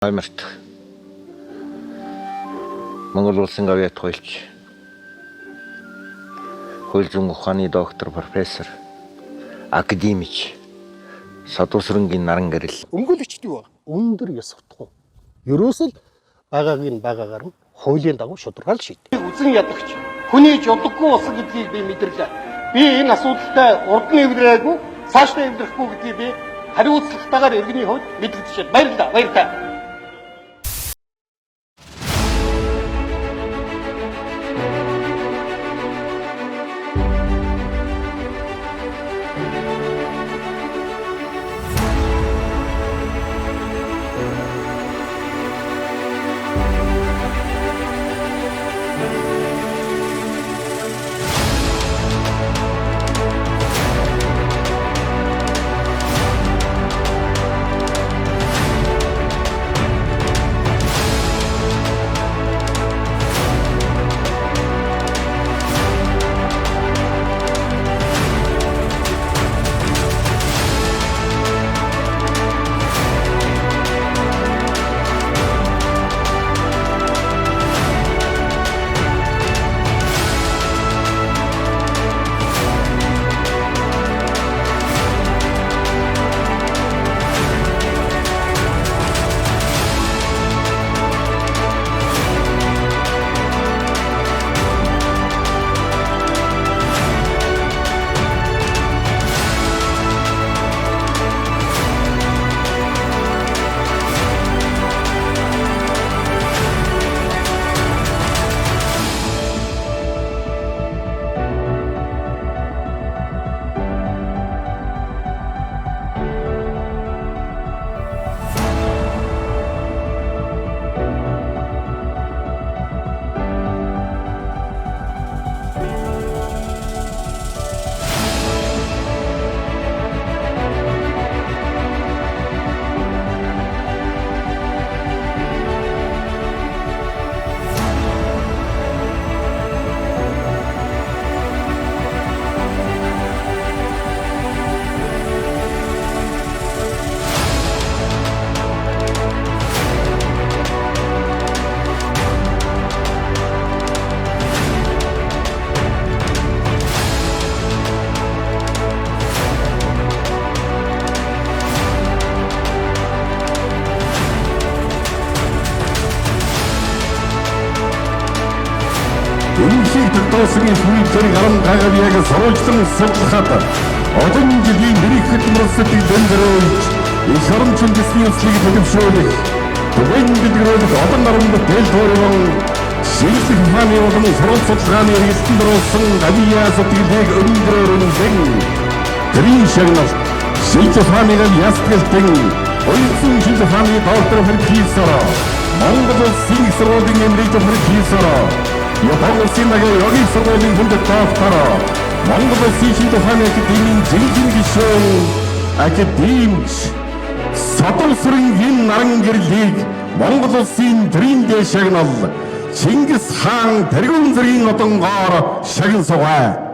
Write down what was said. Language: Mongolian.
Аймарт Монгол улсын авиат хуульч, хууль зүйн ухааны доктор, профессор, академич Садуусрынгийн наран гэрэл. Өмгөөлөгчд юу вэ? Өндөр ёс утга. Ерөөсөл байгаагаар нь хуулийн дагуу шударгаал шийддэг. Үзэн ядагч хүний жолдоггүй болсон гэдгийг би мэдэрлээ. Би энэ асуудалтай урд нь эвдрээгүй, цаашдаа эвдрэхгүй гэдгийг би хариуцлагатайгаар иргэний хувьд мэдгэж байна. Баярлалаа. Тосгийн сүлжээг арам гагаабияг соролцсон судлахад олон жилийн нэрийхэд мөрсөдөг дэмжрөөж их оромчын бизнесийг төлөвшөөлөх түгээн бидрээд олон наранд дэлгүүрэн шилжих хааны олон сурал судалгааны эргэлтэн дөрөсөн авиа сэтгэлийг өндрөөрөн гэрийн шагнал шилжих хааны ястгэлтэн ойрхон шилжих хааны доктор профессор Монгол улсын сургуулийн эмнэлэг профессор Японы 여기 surrounding from the top tara. Mongol City Fan Academy Jinjin Gishon Academics Sadausrынгийн наран гэрлийг Монгол улсын Dream Day шагнал Чингис хаан тэргүүн зэргийн одонгоор шагнал суугай.